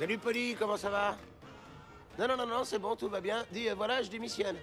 Salut Polly, comment ça va? Non, non, non, non, c'est bon, tout va bien. Dis, voilà, je démissionne.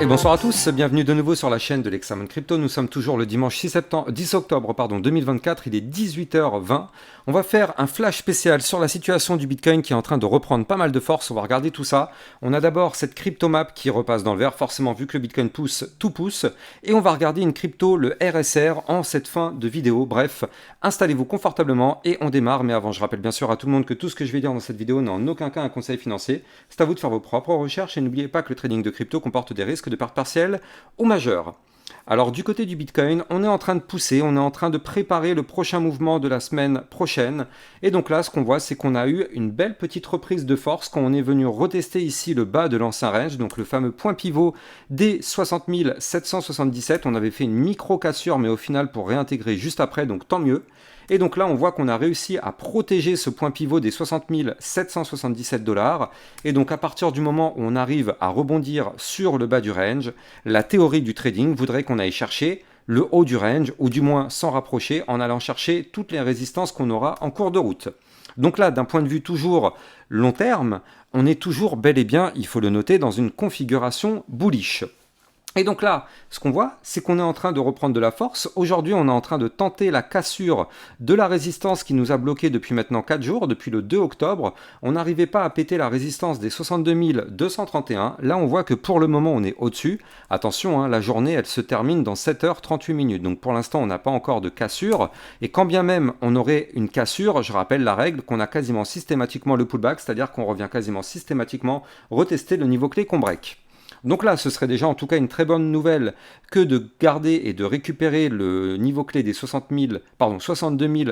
Et bonsoir à tous, bienvenue de nouveau sur la chaîne de l'Hexamone Crypto. Nous sommes toujours le dimanche 10 octobre 2024, il est 18h20. On va faire un flash spécial sur la situation du Bitcoin qui est en train de reprendre pas mal de force. On va regarder tout ça. On a d'abord cette crypto map qui repasse dans le vert, forcément vu que le Bitcoin pousse, tout pousse. Et on va regarder une crypto, le RSR, en cette fin de vidéo. Bref, installez-vous confortablement et on démarre. Mais avant, je rappelle bien sûr à tout le monde que tout ce que je vais dire dans cette vidéo n'est en aucun cas un conseil financier. C'est à vous de faire vos propres recherches et n'oubliez pas que le trading de crypto comporte des risques de perte partielle ou majeure. Alors du côté du Bitcoin, on est en train de pousser, on est en train de préparer le prochain mouvement de la semaine prochaine. Et donc là, ce qu'on voit, c'est qu'on a eu une belle petite reprise de force quand on est venu retester ici le bas de l'ancien range, donc le fameux point pivot des 60 777. On avait fait une micro-cassure, mais au final pour réintégrer juste après, donc tant mieux. Et donc là, on voit qu'on a réussi à protéger ce point pivot des 60 777 $. Et donc à partir du moment où on arrive à rebondir sur le bas du range, la théorie du trading voudrait qu'on aille chercher le haut du range, ou du moins s'en rapprocher en allant chercher toutes les résistances qu'on aura en cours de route. Donc là, d'un point de vue toujours long terme, on est toujours bel et bien, il faut le noter, dans une configuration bullish. Et donc là, ce qu'on voit, c'est qu'on est en train de reprendre de la force. Aujourd'hui, on est en train de tenter la cassure de la résistance qui nous a bloqué depuis maintenant 4 jours, depuis le 2 octobre. On n'arrivait pas à péter la résistance des 62 231. Là, on voit que pour le moment, on est au-dessus. Attention, la journée, elle se termine dans 7h38. Donc pour l'instant, on n'a pas encore de cassure. Et quand bien même on aurait une cassure, je rappelle la règle qu'on a quasiment systématiquement le pullback, c'est-à-dire qu'on revient quasiment systématiquement retester le niveau clé qu'on break. Donc là, ce serait déjà en tout cas une très bonne nouvelle que de garder et de récupérer le niveau clé des 62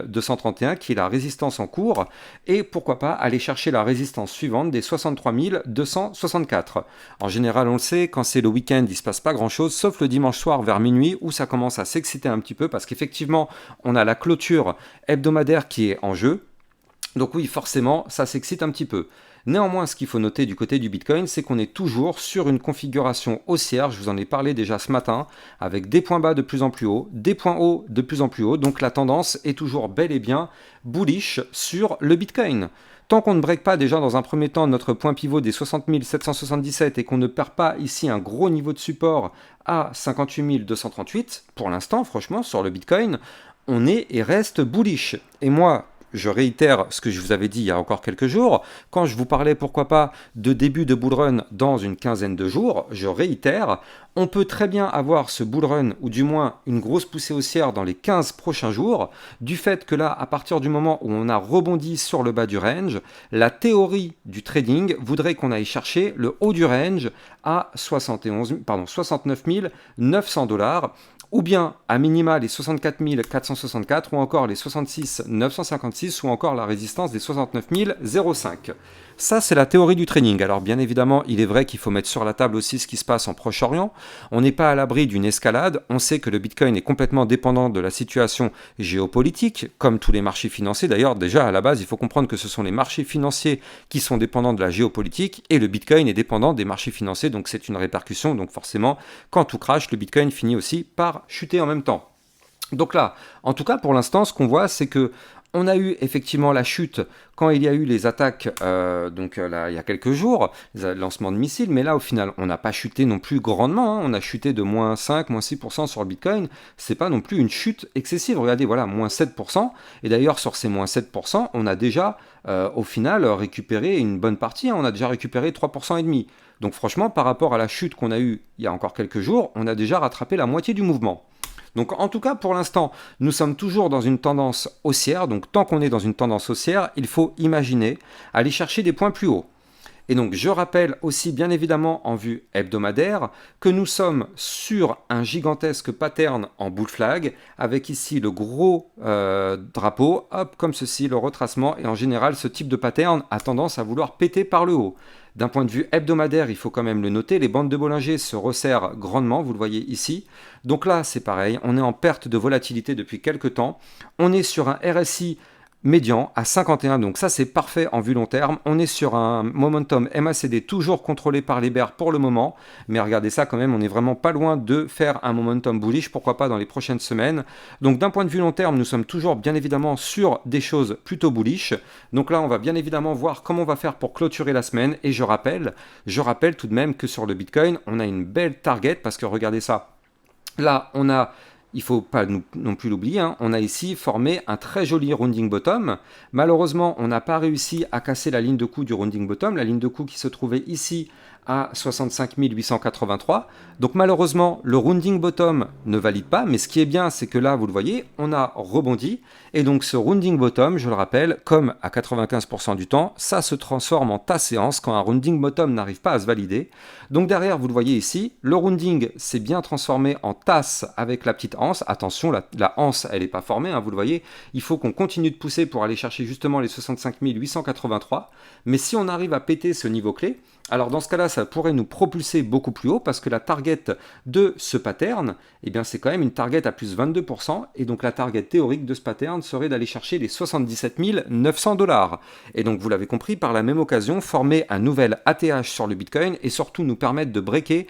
231 qui est la résistance en cours et pourquoi pas aller chercher la résistance suivante des 63 264. En général, on le sait, quand c'est le week-end, il ne se passe pas grand-chose sauf le dimanche soir vers minuit où ça commence à s'exciter un petit peu parce qu'effectivement, on a la clôture hebdomadaire qui est en jeu. Donc oui, forcément, ça s'excite un petit peu. Néanmoins, ce qu'il faut noter du côté du Bitcoin, c'est qu'on est toujours sur une configuration haussière. Je vous en ai parlé déjà ce matin, avec des points bas de plus en plus hauts, des points hauts de plus en plus hauts. Donc la tendance est toujours bel et bien bullish sur le Bitcoin. Tant qu'on ne break pas déjà dans un premier temps notre point pivot des 60 777 et qu'on ne perd pas ici un gros niveau de support à 58 238, pour l'instant, franchement, sur le Bitcoin, on est et reste bullish. Et moi, je réitère ce que je vous avais dit il y a encore quelques jours. Quand je vous parlais, pourquoi pas, de début de bull run dans une quinzaine de jours, je réitère, on peut très bien avoir ce bull run, ou du moins une grosse poussée haussière dans les 15 prochains jours, du fait que là, à partir du moment où on a rebondi sur le bas du range, la théorie du trading voudrait qu'on aille chercher le haut du range à 69 900 $, ou bien à minima les 64 464 ou encore les 66 956 ou encore la résistance des 69 005. Ça, c'est la théorie du trading. Alors bien évidemment, il est vrai qu'il faut mettre sur la table aussi ce qui se passe en Proche-Orient. On n'est pas à l'abri d'une escalade. On sait que le Bitcoin est complètement dépendant de la situation géopolitique, comme tous les marchés financiers. D'ailleurs, déjà à la base, il faut comprendre que ce sont les marchés financiers qui sont dépendants de la géopolitique et le Bitcoin est dépendant des marchés financiers. Donc c'est une répercussion. Donc forcément, quand tout crache, le Bitcoin finit aussi par chuter en même temps. Donc là, en tout cas pour l'instant, ce qu'on voit, c'est que on a eu effectivement la chute quand il y a eu les attaques, là, il y a quelques jours, les lancements de missiles, mais là au final on n'a pas chuté non plus grandement, on a chuté de moins 5, moins 6% sur le Bitcoin, c'est pas non plus une chute excessive, regardez, voilà, moins 7%, et d'ailleurs sur ces moins 7%, on a déjà au final récupéré une bonne partie, on a déjà récupéré 3,5%. Donc franchement, par rapport à la chute qu'on a eue il y a encore quelques jours, on a déjà rattrapé la moitié du mouvement. Donc en tout cas, pour l'instant, nous sommes toujours dans une tendance haussière. Donc tant qu'on est dans une tendance haussière, il faut imaginer aller chercher des points plus hauts. Et donc je rappelle aussi bien évidemment en vue hebdomadaire que nous sommes sur un gigantesque pattern en bull flag avec ici le gros drapeau, hop comme ceci, le retracement, et en général ce type de pattern a tendance à vouloir péter par le haut. D'un point de vue hebdomadaire, il faut quand même le noter, les bandes de Bollinger se resserrent grandement, vous le voyez ici. Donc là c'est pareil, on est en perte de volatilité depuis quelques temps, on est sur un RSI médian à 51, donc ça c'est parfait en vue long terme. On est sur un momentum MACD toujours contrôlé par les bears pour le moment, mais regardez ça quand même, on est vraiment pas loin de faire un momentum bullish, pourquoi pas dans les prochaines semaines. Donc d'un point de vue long terme, nous sommes toujours bien évidemment sur des choses plutôt bullish. Donc là on va bien évidemment voir comment on va faire pour clôturer la semaine, et je rappelle tout de même que sur le Bitcoin, on a une belle target, parce que regardez ça, là on a... Il ne faut pas non plus l'oublier, hein, on a ici formé un très joli rounding bottom. Malheureusement, on n'a pas réussi à casser la ligne de coup du rounding bottom, la ligne de coup qui se trouvait ici à 65 883. Donc malheureusement, le rounding bottom ne valide pas, mais ce qui est bien, c'est que là, vous le voyez, on a rebondi. Et donc ce rounding bottom, je le rappelle, comme à 95% du temps, ça se transforme en tasse séance quand un rounding bottom n'arrive pas à se valider. Donc derrière, vous le voyez ici, le rounding s'est bien transformé en tasse avec la petite anse. Attention, la anse, elle n'est pas formée, hein, vous le voyez. Il faut qu'on continue de pousser pour aller chercher justement les 65 883. Mais si on arrive à péter ce niveau clé, alors dans ce cas-là, ça pourrait nous propulser beaucoup plus haut parce que la target de ce pattern, eh bien c'est quand même une target à plus 22%, et donc la target théorique de ce pattern serait d'aller chercher les 77 900 $. Et donc vous l'avez compris, par la même occasion, former un nouvel ATH sur le Bitcoin et surtout nous permettre de breaker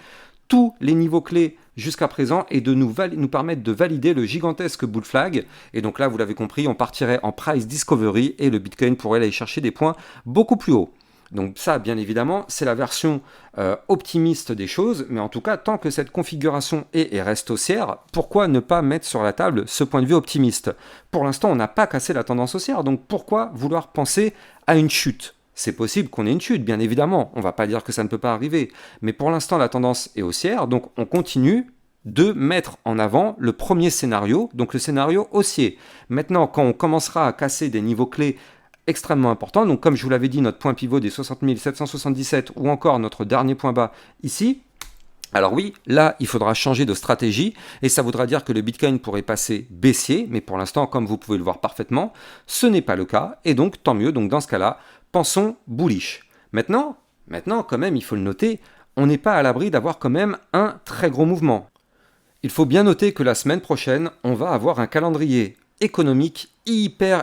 tous les niveaux clés jusqu'à présent et de nous permettre de valider le gigantesque bull flag. Et donc là, vous l'avez compris, on partirait en price discovery et le Bitcoin pourrait aller chercher des points beaucoup plus hauts. Donc ça, bien évidemment, c'est la version optimiste des choses, mais en tout cas, tant que cette configuration est et reste haussière, pourquoi ne pas mettre sur la table ce point de vue optimiste? Pour l'instant, on n'a pas cassé la tendance haussière, donc pourquoi vouloir penser à une chute? C'est possible qu'on ait une chute, bien évidemment, on ne va pas dire que ça ne peut pas arriver, mais pour l'instant, la tendance est haussière, donc on continue de mettre en avant le premier scénario, donc le scénario haussier. Maintenant, quand on commencera à casser des niveaux clés extrêmement important, donc comme je vous l'avais dit, notre point pivot des 60 777 ou encore notre dernier point bas ici, alors oui, là, il faudra changer de stratégie et ça voudra dire que le Bitcoin pourrait passer baissier, mais pour l'instant, comme vous pouvez le voir parfaitement, ce n'est pas le cas et donc tant mieux. Donc dans ce cas-là, pensons bullish. Maintenant, quand même, il faut le noter, on n'est pas à l'abri d'avoir quand même un très gros mouvement. Il faut bien noter que la semaine prochaine, on va avoir un calendrier économique hyper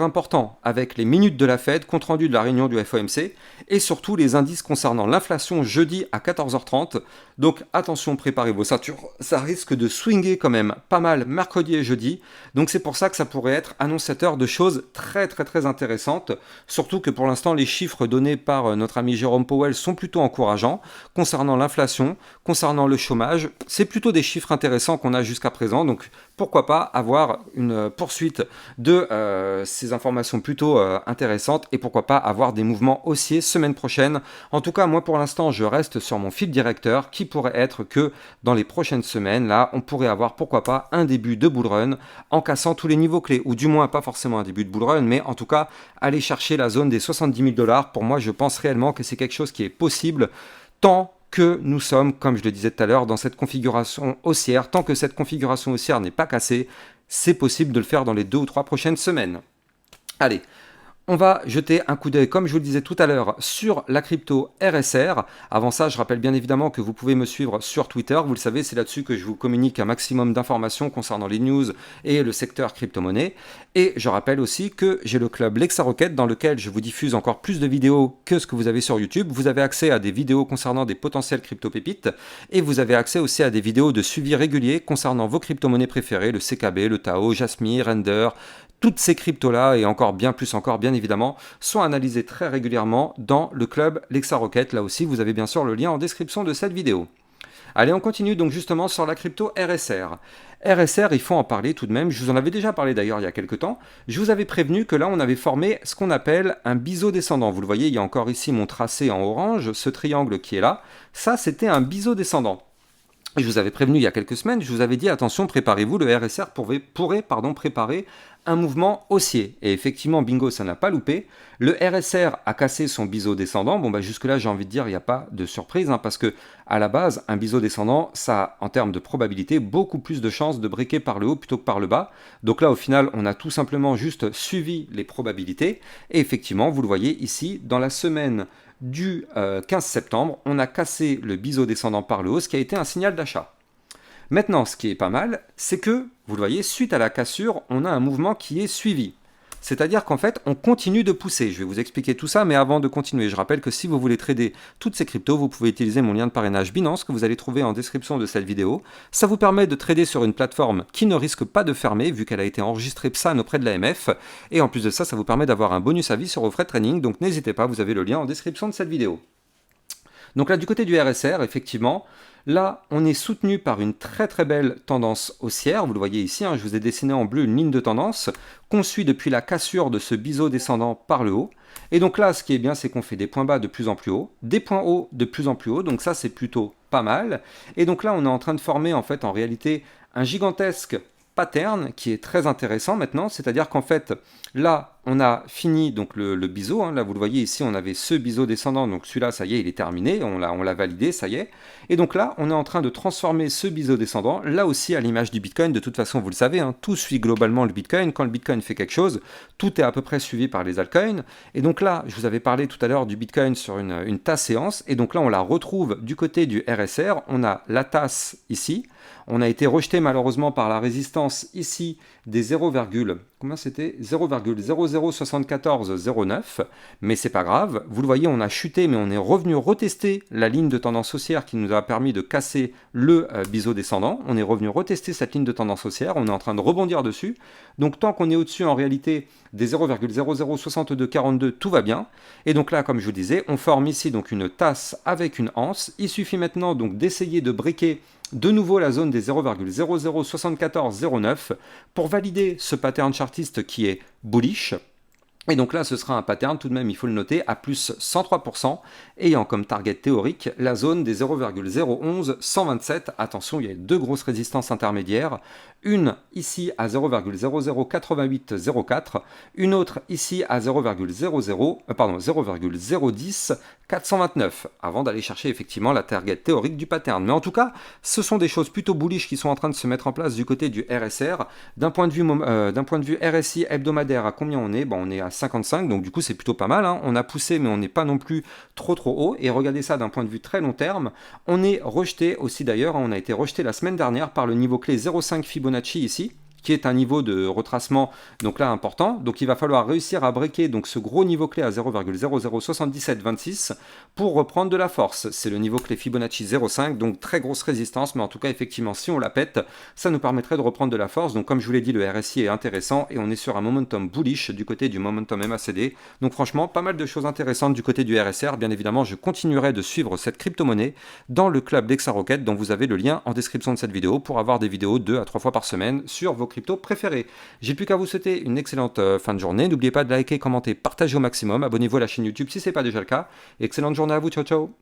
important, avec les minutes de la Fed, compte rendu de la réunion du FOMC, et surtout les indices concernant l'inflation jeudi à 14h30. Donc attention, préparez vos ceintures, ça risque de swinger quand même pas mal mercredi et jeudi, donc c'est pour ça que ça pourrait être annonciateur de choses très intéressantes, surtout que pour l'instant les chiffres donnés par notre ami Jérôme Powell sont plutôt encourageants, concernant l'inflation, concernant le chômage, c'est plutôt des chiffres intéressants qu'on a jusqu'à présent, donc pourquoi pas avoir une poursuite de ces informations plutôt intéressantes et pourquoi pas avoir des mouvements haussiers semaine prochaine. En tout cas, moi pour l'instant, je reste sur mon fil directeur qui pourrait être que dans les prochaines semaines, là, on pourrait avoir pourquoi pas un début de bull run en cassant tous les niveaux clés, ou du moins pas forcément un début de bull run, mais en tout cas aller chercher la zone des 70 000 $. Pour moi, je pense réellement que c'est quelque chose qui est possible tant que nous sommes, comme je le disais tout à l'heure, dans cette configuration haussière. Tant que cette configuration haussière n'est pas cassée, c'est possible de le faire dans les 2 ou 3 prochaines semaines. Allez, on va jeter un coup d'œil, comme je vous le disais tout à l'heure, sur la crypto RSR. Avant ça, je rappelle bien évidemment que vous pouvez me suivre sur Twitter. Vous le savez, c'est là-dessus que je vous communique un maximum d'informations concernant les news et le secteur crypto-monnaie. Et je rappelle aussi que j'ai le club Lexa Rocket dans lequel je vous diffuse encore plus de vidéos que ce que vous avez sur YouTube. Vous avez accès à des vidéos concernant des potentielles crypto-pépites et vous avez accès aussi à des vidéos de suivi régulier concernant vos crypto-monnaies préférées, le CKB, le Tao, Jasmy, Render. Toutes ces cryptos-là, et encore bien plus encore, bien évidemment, sont analysées très régulièrement dans le club Lexa Rocket. Là aussi, vous avez bien sûr le lien en description de cette vidéo. Allez, on continue donc justement sur la crypto RSR. RSR, il faut en parler tout de même. Je vous en avais déjà parlé d'ailleurs il y a quelques temps. Je vous avais prévenu que là, on avait formé ce qu'on appelle un biseau descendant. Vous le voyez, il y a encore ici mon tracé en orange, ce triangle qui est là. Ça, c'était un biseau descendant. Je vous avais prévenu il y a quelques semaines, je vous avais dit attention, préparez-vous, le RSR pourrait préparer un mouvement haussier. Et effectivement, bingo, ça n'a pas loupé. Le RSR a cassé son biseau descendant. Bon, bah, jusque-là, j'ai envie de dire, il n'y a pas de surprise, hein, parce que à la base, un biseau descendant, ça a, en termes de probabilité, beaucoup plus de chances de breaker par le haut plutôt que par le bas. Donc là, au final, on a tout simplement juste suivi les probabilités. Et effectivement, vous le voyez ici, dans la semaine du 15 septembre, on a cassé le biseau descendant par le haut, ce qui a été un signal d'achat. Maintenant, ce qui est pas mal, c'est que, vous le voyez, suite à la cassure, on a un mouvement qui est suivi. C'est-à-dire qu'en fait, on continue de pousser. Je vais vous expliquer tout ça, mais avant de continuer, je rappelle que si vous voulez trader toutes ces cryptos, vous pouvez utiliser mon lien de parrainage Binance que vous allez trouver en description de cette vidéo. Ça vous permet de trader sur une plateforme qui ne risque pas de fermer, vu qu'elle a été enregistrée PSAN auprès de l'AMF. Et en plus de ça, ça vous permet d'avoir un bonus à vie sur vos frais de trading. Donc n'hésitez pas, vous avez le lien en description de cette vidéo. Donc là, du côté du RSR, effectivement, là, on est soutenu par une très très belle tendance haussière. Vous le voyez ici, hein, je vous ai dessiné en bleu une ligne de tendance qu'on suit depuis la cassure de ce biseau descendant par le haut. Et donc là, ce qui est bien, c'est qu'on fait des points bas de plus en plus haut, des points hauts de plus en plus haut. Donc ça, c'est plutôt pas mal. Et donc là, on est en train de former, en fait, en réalité, un gigantesque pattern qui est très intéressant maintenant, c'est-à-dire qu'en fait, là, on a fini donc le biseau, hein, là vous le voyez ici, on avait ce biseau descendant, donc celui-là, ça y est, il est terminé, on l'a validé, ça y est, et donc là, on est en train de transformer ce biseau descendant, là aussi à l'image du Bitcoin, de toute façon, vous le savez, hein, tout suit globalement le Bitcoin, quand le Bitcoin fait quelque chose, tout est à peu près suivi par les altcoins, et donc là, je vous avais parlé tout à l'heure du Bitcoin sur une tasse séance, et donc là, on la retrouve du côté du RSR, on a la tasse ici, on a été rejeté malheureusement par la résistance ici des 0,007409, mais c'est pas grave, vous le voyez, on a chuté, mais on est revenu retester la ligne de tendance haussière qui nous a permis de casser le biseau descendant, on est revenu retester cette ligne de tendance haussière, on est en train de rebondir dessus, donc tant qu'on est au-dessus en réalité des 0,006242, tout va bien, et donc là, comme je vous disais, on forme ici donc une tasse avec une anse, il suffit maintenant donc d'essayer de briquer de nouveau la zone des 0,007409 pour valider ce pattern chartiste qui est bullish. Et donc là, ce sera un pattern, tout de même, il faut le noter, à plus 103%, ayant comme target théorique la zone des 0,01127. Attention, il y a deux grosses résistances intermédiaires. Une ici à 0,008804, une autre ici à 0,010,429, avant d'aller chercher effectivement la target théorique du pattern. Mais en tout cas, ce sont des choses plutôt bullish qui sont en train de se mettre en place du côté du RSR. D'un point de vue RSI hebdomadaire, à combien on est? Bon, on est à 55, donc du coup c'est plutôt pas mal, hein. On a poussé mais on n'est pas non plus trop haut, et regardez ça d'un point de vue très long terme, on est rejeté aussi d'ailleurs, hein. On a été rejeté la semaine dernière par le niveau clé 0,5 Fibonacci ici, qui est un niveau de retracement donc là important, donc il va falloir réussir à breaker donc ce gros niveau clé à 0,007726 pour reprendre de la force. C'est le niveau clé Fibonacci 0,5, donc très grosse résistance, mais en tout cas effectivement si on la pète, ça nous permettrait de reprendre de la force. Donc comme je vous l'ai dit, le RSI est intéressant et on est sur un momentum bullish du côté du momentum MACD, donc franchement pas mal de choses intéressantes du côté du RSR. Bien évidemment, je continuerai de suivre cette crypto-monnaie dans le club d'Exarocket, dont vous avez le lien en description de cette vidéo pour avoir des vidéos 2 à 3 fois par semaine sur vos cryptos préférés. J'ai plus qu'à vous souhaiter une excellente fin de journée. N'oubliez pas de liker, commenter, partager au maximum. Abonnez-vous à la chaîne YouTube si ce n'est pas déjà le cas. Excellente journée à vous. Ciao, ciao.